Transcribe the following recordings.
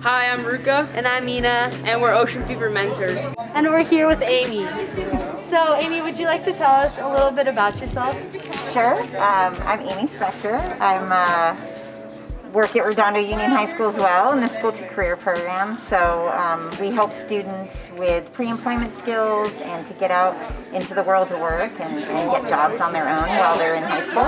Hi, I'm Ruka. And I'm Mina. And we're Ocean Fever mentors. And we're here with Aimee. So Aimee, would you like to tell us a little bit about yourself? Sure. I'm Aimee Spector. I'm work at Redondo Union High School as well in the School to Career program. So we help students with pre-employment skills and to get out into the world of work and get jobs on their own while they're in high school.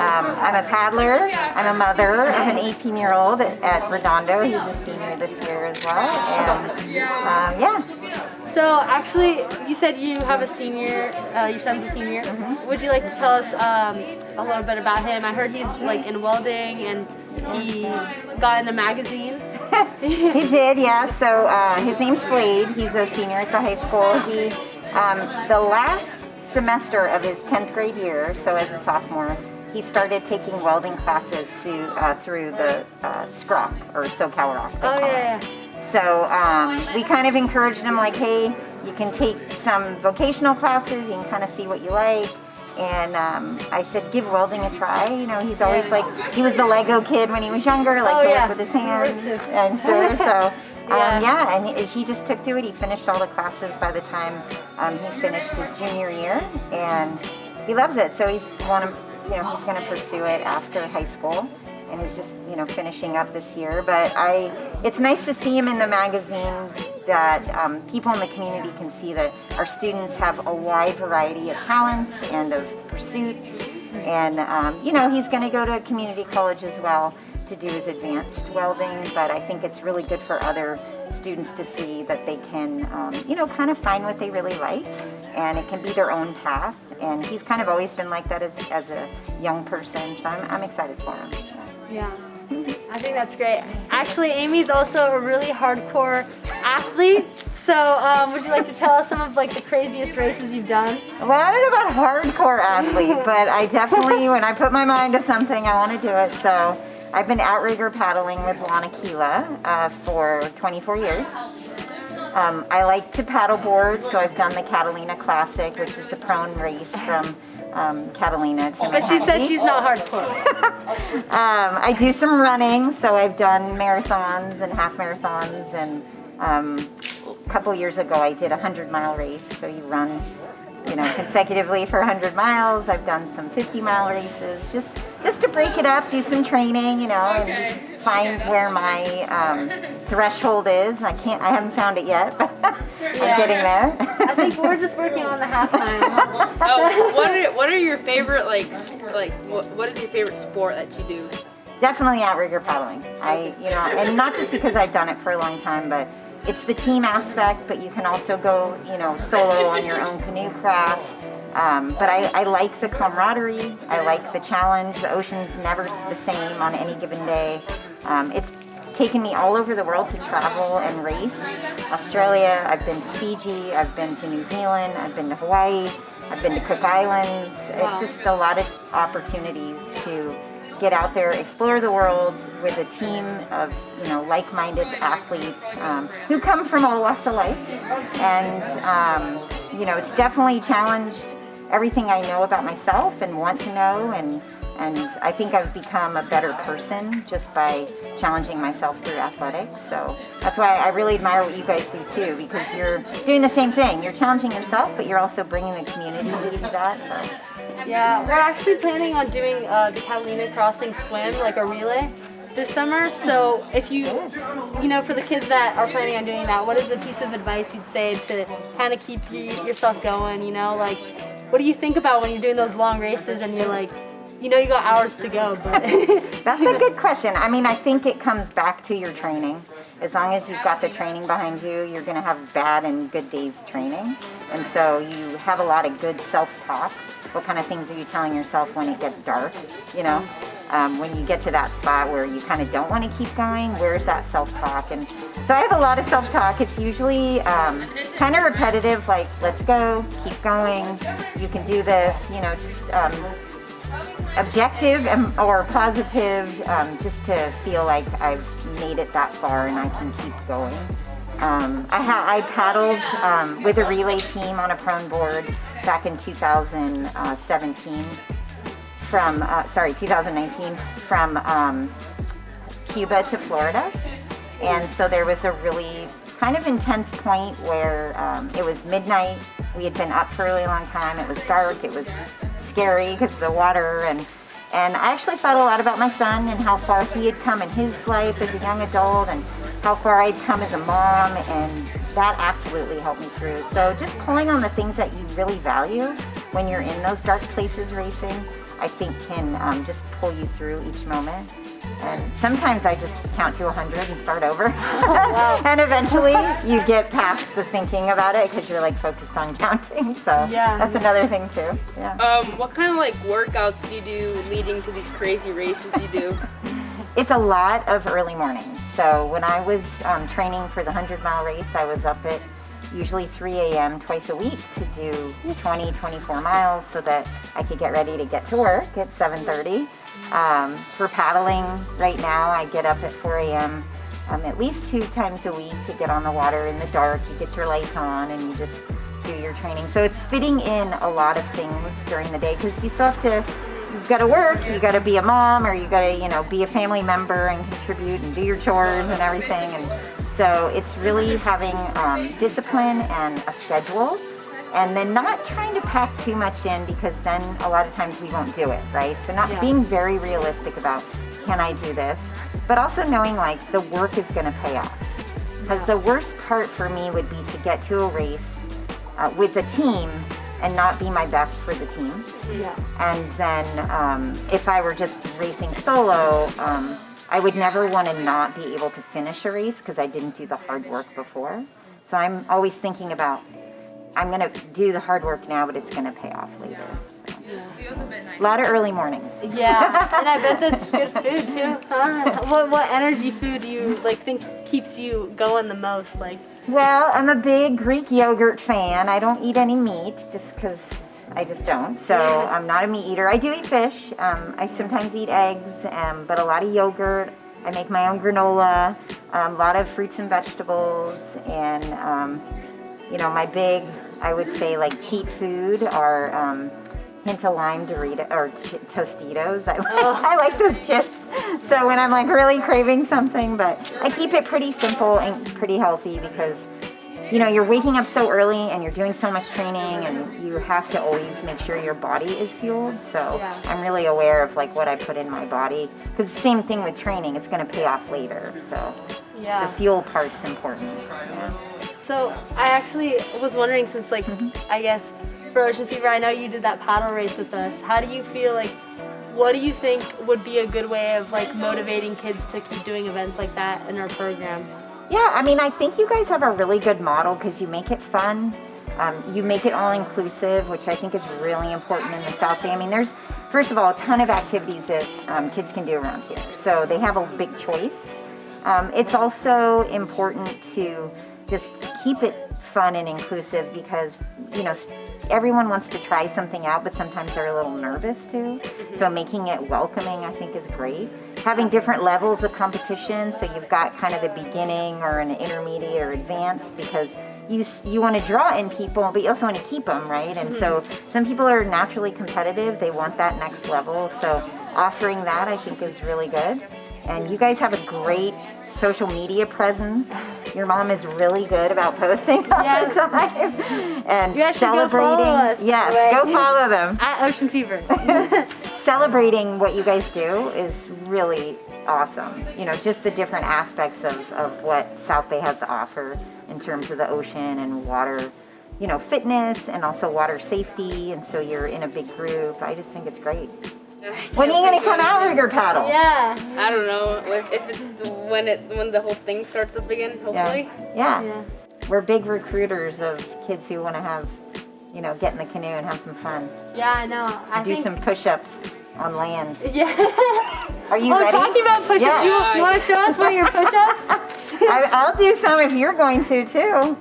I'm a paddler. I'm a mother of an 18-year-old at Redondo. He's a senior this year as well. And yeah. So actually, you said you have a senior, your son's a senior. Mm-hmm. Would you like to tell us a little bit about him? I heard he's like in welding and he got in a magazine. He did, yeah. So his name's Slade. He's a senior at the high school. He, the last semester of his 10th grade year, so as a sophomore, he started taking welding classes through the SCROC, or SoCal Rock. Oh, yeah. So we kind of encouraged him, like, hey, you can take some vocational classes, you can kind of see what you like. And I said, give welding a try. You know, he's always like, he was the Lego kid when he was younger, like to work with his hands. And sure, so yeah, and he just took to it. He finished all the classes by the time he finished his junior year, and he loves it. So he's going to pursue it after high school. And he's just, finishing up this year. But it's nice to see him in the magazine that people in the community can see that our students have a wide variety of talents and of pursuits. And, he's going to go to a community college as well to do his advanced welding. But I think it's really good for other students to see that they can, kind of find what they really like. And it can be their own path. And he's kind of always been like that as a young person. So I'm excited for him. Yeah, I think that's great. Actually, Aimee's also a really hardcore athlete. So would you like to tell us some of like the craziest races you've done? Well, I don't know about hardcore athlete, but I definitely, when I put my mind to something, I want to do it. So I've been outrigger paddling with Lana for 24 years. I like to paddleboard, so I've done the Catalina Classic, which is the prone race from Catalina to But she says she's not hardcore. I do some running, so I've done marathons and half marathons, and a couple years ago I did a 100-mile race, so you run consecutively for 100 miles. I've done some 50-mile races, just to break it up, do some training, and find where my threshold is. I haven't found it yet, but I'm getting there. I think we're just working on the half mile. What are your favorite what is your favorite sport that you do? Definitely outrigger paddling. And not just because I've done it for a long time, but it's the team aspect. But you can also go, solo on your own canoe craft. But I like the camaraderie. I like the challenge. The ocean's never the same on any given day. It's taken me all over the world to travel and race. Australia, I've been to Fiji, I've been to New Zealand, I've been to Hawaii, I've been to Cook Islands. Wow. It's just a lot of opportunities to get out there, explore the world with a team of like-minded athletes who come from all walks of life. And it's definitely challenged everything I know about myself and want to know, and I think I've become a better person just by challenging myself through athletics. So that's why I really admire what you guys do too, because you're doing the same thing. You're challenging yourself, but you're also bringing the community to that. So. Yeah, we're actually planning on doing the Catalina Crossing swim, like a relay, this summer. So if you for the kids that are planning on doing that, what is a piece of advice you'd say to kind of keep yourself going? Like, what do you think about when you're doing those long races and you're like, you got hours to go? But that's a good question. I think it comes back to your training. As long as you've got the training behind you, you're going to have bad and good days training. And so you have a lot of good self-talk. What kind of things are you telling yourself when it gets dark? When you get to that spot where you kind of don't want to keep going, where's that self-talk? And so I have a lot of self-talk. It's usually kind of repetitive, like, let's go, keep going, you can do this, just objective or positive, just to feel like I've made it that far and I can keep going. I paddled with a relay team on a prone board back in 2019 from Cuba to Florida. And so there was a really kind of intense point where it was midnight. We had been up for a really long time. It was dark. It was scary because of the water. And I actually thought a lot about my son and how far he had come in his life as a young adult and how far I'd come as a mom. And that absolutely helped me through. So just pulling on the things that you really value when you're in those dark places racing, I think can just pull you through each moment. And sometimes I just count to 100 and start over. Wow. And eventually you get past the thinking about it because you're like focused on counting. So that's another thing too. Yeah. What kind of like workouts do you do leading to these crazy races you do? It's a lot of early mornings. So when I was training for the 100-mile race, I was up at usually 3 a.m. twice a week to do 24 miles so that I could get ready to get to work at 7:30. For paddling right now, I get up at 4 a.m. At least 2 times a week to get on the water in the dark. You get your lights on and you just do your training. So it's fitting in a lot of things during the day because you still have to, you've got to work, you got to be a mom, or you got to, be a family member and contribute and do your chores and everything. And so it's really having discipline and a schedule. And then not trying to pack too much in because then a lot of times we won't do it, right? So not being very realistic about, can I do this? But also knowing like the work is gonna pay off. Because the worst part for me would be to get to a race with a team and not be my best for the team. And then if I were just racing solo, I would never wanna not be able to finish a race because I didn't do the hard work before. So I'm always thinking about, I'm going to do the hard work now, but it's going to pay off later. So. A lot of early mornings. Yeah, and I bet that's good food too. What energy food do you think keeps you going the most? Well, I'm a big Greek yogurt fan. I don't eat any meat just because I just don't. So I'm not a meat eater. I do eat fish. I sometimes eat eggs, but a lot of yogurt. I make my own granola, a lot of fruits and vegetables, and my big, I would say, cheat food are hint of lime Dorito or Tostitos. I like those chips. So when I'm really craving something, but I keep it pretty simple and pretty healthy because you're waking up so early and you're doing so much training and you have to always make sure your body is fueled. So I'm really aware of what I put in my body because the same thing with training, it's going to pay off later. So the fuel part's important. Yeah. So I actually was wondering since I guess for Ocean Fever, I know you did that paddle race with us. How do you feel what do you think would be a good way of motivating kids to keep doing events like that in our program? Yeah, I think you guys have a really good model because you make it fun. You make it all inclusive, which I think is really important in the South Bay. There's, first of all, a ton of activities that kids can do around here. So they have a big choice. It's also important to just keep it fun and inclusive because, everyone wants to try something out, but sometimes they're a little nervous too. So making it welcoming, I think, is great. Having different levels of competition, so you've got kind of the beginning or an intermediate or advanced because you want to draw in people, but you also want to keep them, right? And so some people are naturally competitive. They want that next level. So offering that, I think, is really good. And you guys have a great social media presence. Your mom is really good about posting all the time and you celebrating. Go follow us, yes, go follow them. At Ocean Fever. Celebrating what you guys do is really awesome. Just the different aspects of what South Bay has to offer in terms of the ocean and water, fitness and also water safety. And so you're in a big group. I just think it's great. When are you gonna come out with your paddle? Yeah. I don't know if it's when the whole thing starts up again. Hopefully. Yeah. We're big recruiters of kids who want to have, get in the canoe and have some fun. Yeah, I know. Do some push-ups on land. Yeah. Are you ready? Talking about push-ups, Yeah. you want to show us one of your push-ups? I'll do some if you're going to too.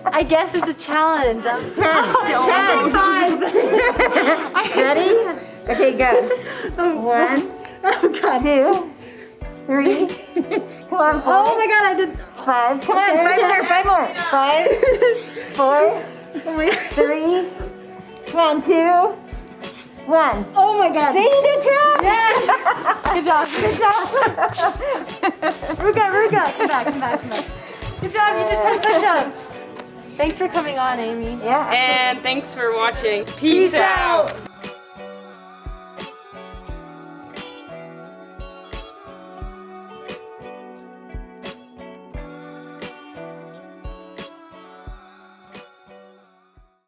I guess it's a challenge. 10. 5. Ready? Okay, go. 1, 2, 3. Come on, 4. Oh my God, I did 5. Come on, 5 more. 5, 4, 3. Come on, 2, 1. Oh my God. See, you did too. Yes. Good job. Good job. Ruga. Come back. Good job. You did 10 push-ups. Thanks for coming on, Aimee. Yeah. And thanks for watching. Peace out.